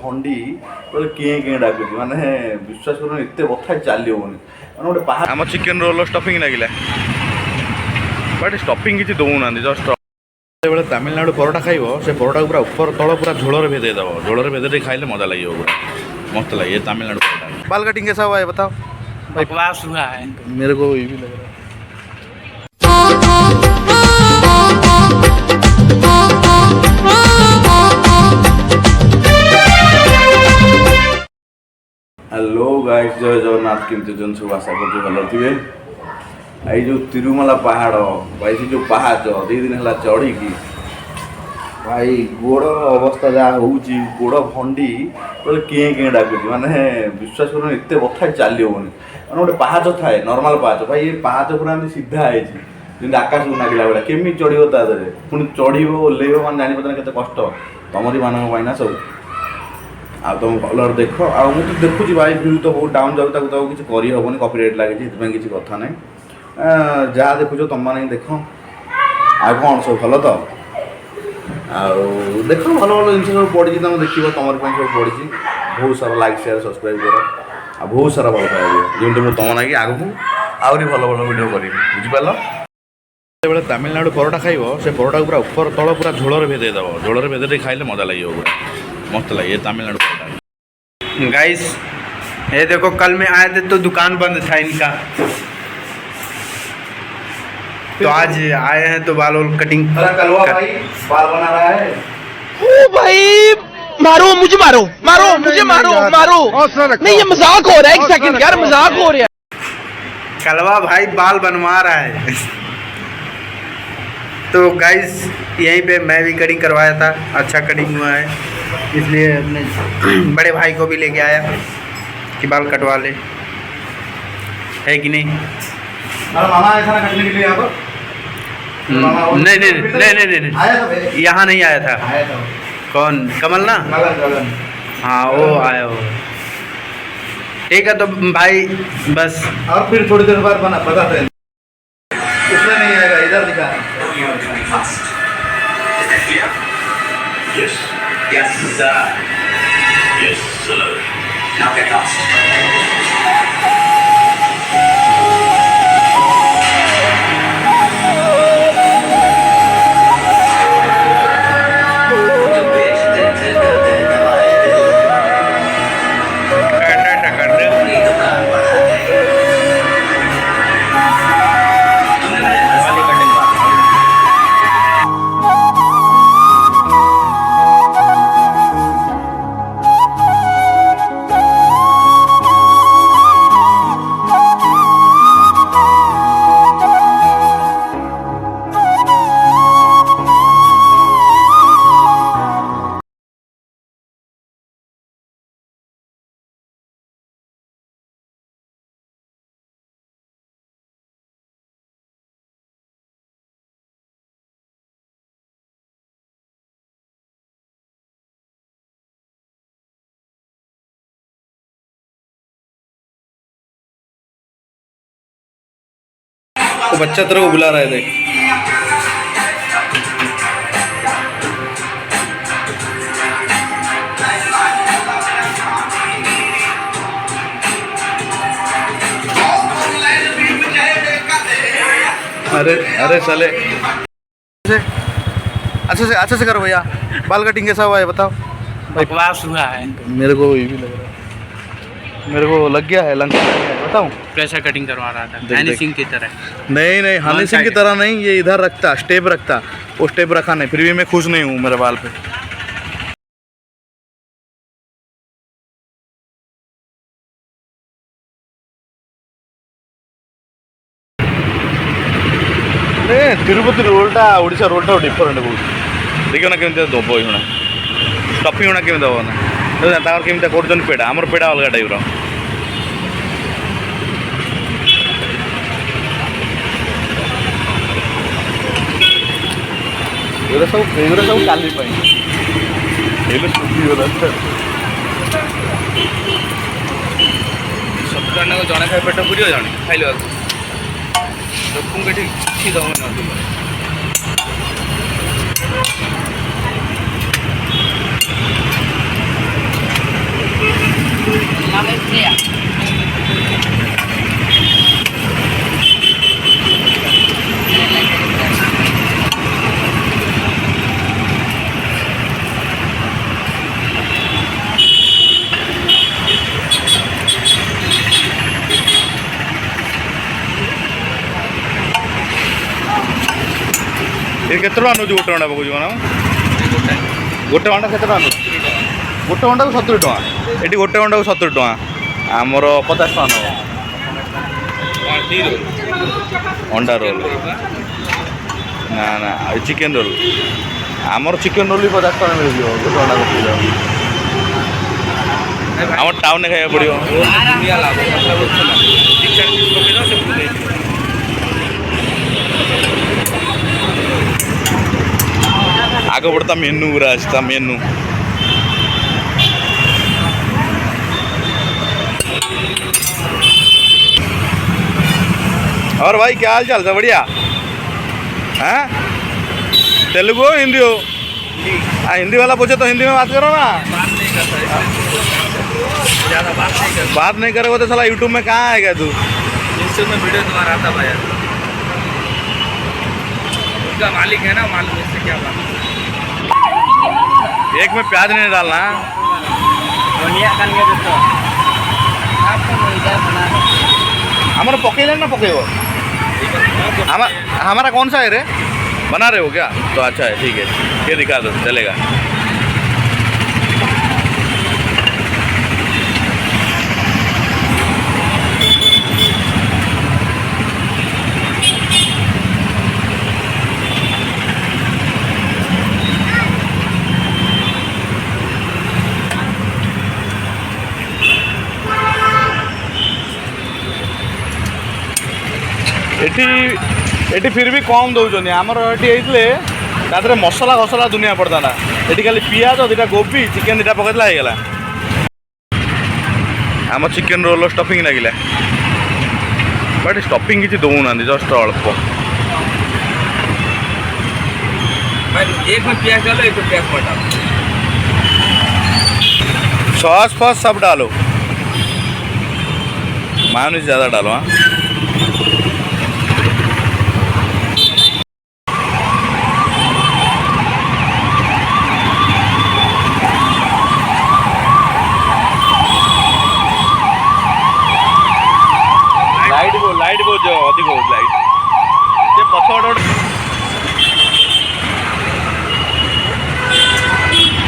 भंडी किए किए डाकुच माने विश्वास कर एत बथा चली होनी मैंने गोटे पहाड़ आम चिकेन रोल स्टफिंग लगे बट स्टफिंग किसी दौना जस्ट बेले तमिलनाडु परोटा खाइब से परोटा पूरा ऊपर तल पूरा झोल भेदेदेव झोल भेदे खाइले मजा लगे पूरा मस्त लगे ये तमिलनाडु परोटा। बाल कटिंग कैसा हुआ है बताओ? बकवास हुआ है मेरे को ये भी लग रहा है। हेलो गाइस जय जगन्नाथ केमती जन सब आशा करते भल थे। आई जो तिरुमला पहाड़ भाई से जो पहाड़ 2 दिन है चढ़ी की भाई गोड़ अवस्था जहाँ हो गोड़ भंडी किए किए डाकुच माने विश्वास कर एत बथा चली होनी मैंने गोटे पहाड़ थाए नॉर्मल पहाड़ भाई ये पहाड़ पूरा सीधा है जमी आकाश को नागिला भाई केमी चढ़ो तादे पुणी चढ़ो ओल्ल मैंने जापर के कष्ट तुमरी मान सब आ तुम कलर देख आ मुझे देखुची भाई व्यू तो बहुत डाउन जाऊ तो किसी करहबनी कॉपीराइट लगे किसी कथा ना जहाँ देखुच तुम मैंने देख आ कौन सब भल तो देख भल भल जिन सब पड़ी तुम देख तुम सब पड़ी बहुत सारा लाइक शेयर सब्सक्राइब कर आ बहुत सारा भल पाइबे जमी मुझे तुम ना आगू आहरी भल भल वीडियो करी बुझिपार बेले तमिलनाडु परोटा खाइब से परोटा पूरा ऊपर तल पूरा झोल भेदेदेव झोल भेदे खाइले मजा लगे पूरा मस्त लगे ये तमिलनाडु परोटा। गाइस ये देखो कल में आए थे तो दुकान बंद था इनका तो आज आए हैं तो बाल कटिंग कलवा भाई बाल बना रहा है। ओ भाई मारो मुझे मारो मारो मुझे मारो मारो नहीं ये मजाक हो रहा है। एक सेकंड यार मजाक हो रहा है। कलवा भाई बाल बनवा रहा है तो गाइस यहीं पे मैं भी कटिंग करवाया था अच्छा कटिंग हुआ है इसलिए अपने बड़े भाई को भी लेके आया कि बाल कटवा ले है कि नहीं। मामा ऐसा कटने के लिए यहाँ पर नहीं यहाँ नहीं आया था। कौन कमल ना हाँ वो आया हो ठीक है तो भाई बस और फिर थोड़ी देर बाद बताते हैं उसमें नहीं आएगा इधर दिखा Yes. Yes, sir. Yes, sir. Now get lost. तो बच्चा तेरे को बुला रहे थे। अरे अरे साले अच्छे से करो भैया। बाल कटिंग कैसा हुआ है बताओ? बकवास हुआ है मेरे को ये भी लग रहा है मेरे को लग गया है लंच बताऊं कैसा कटिंग करवा रहा था हनी सिंह की तरह। नहीं हनी सिंह की तरह नहीं ये इधर रखता स्टेप रखता वो स्टेप रखा नहीं फिर भी मैं खुश नहीं हूँ मेरे बाल पे। तिरुपति रोलटा ओडिशा रोलटा डिफरेंट बहुत देखियो ना केमती दब होना स्टफिंग होना केमी दब ना केमती कर पेड़ा आमर पेड़ा अलग टाइप सब काली सत्तर को जड़े खाए पेट पूरी जड़े खाइल लोक କିଛି ଦେଉନାହାନ୍ତି। ये केତେ ଟଙ୍କା ନେଉଛି ଗୋଟେ ଅଣ୍ଡା ପକାଉଛି ମାନେ ଗୋଟେ ଅଣ୍ଡା କେତେ ଟଙ୍କା ନେଉଛି ଗୋଟେ ଅଣ୍ଡାକୁ 70 ଟଙ୍କା ଏଠି ଗୋଟେ ଅଣ୍ଡାକୁ 70 ଟଙ୍କା ଆମର 50 ଟଙ୍କା ନେବ ଅଣ୍ଡା ରୋଲ୍ ନା ନା ଚିକେନ୍ ରୋଲ୍ ଆମର ଚିକେନ୍ ରୋଲ୍ ବି 50 ଟଙ୍କା ମିଳିଯିବ ଗୋଟେ ଅଣ୍ଡା ପକାଇବ ଆମର ଟାଉନ୍ରେ ଖାଇବାକୁ ପଡ଼ିବ आगे बढ़ता मेनू पूरा अच्छा मेनू और भाई क्या हाल चाल सब बढ़िया हैं तेलुगु हो हिंदी हो हिंदी वाला पूछे तो हिंदी में बात करो ना बात नहीं करोगे तो साला यूट्यूब में कहाँ आएगा तू इंस्टाग्राम में वीडियो तुम्हारा आता भाई उनका मालिक है ना मालूम इससे क्या बात एक में प्याज नहीं डालना हमारा पकेगा ना पकेगा हमारा कौन सा है रे बना रहे हो क्या तो अच्छा है ठीक है ये दिखा दो चलेगा एटी फिर भी कम दौरान आमर ये तादे मसला घसला दुनिया पड़ता ये खाली पियाज दुटा गोभी चिकेन दुटा पकड़ा होगा आम चिकेन रोल स्टफिंग लगे बट स्टफिंग किसी दौना जस्ट अल्प एक में प्याज डालो एक में प्याज डालो सॉस फॉस सब डालो मायोनीज ज़्यादा डालो हाँ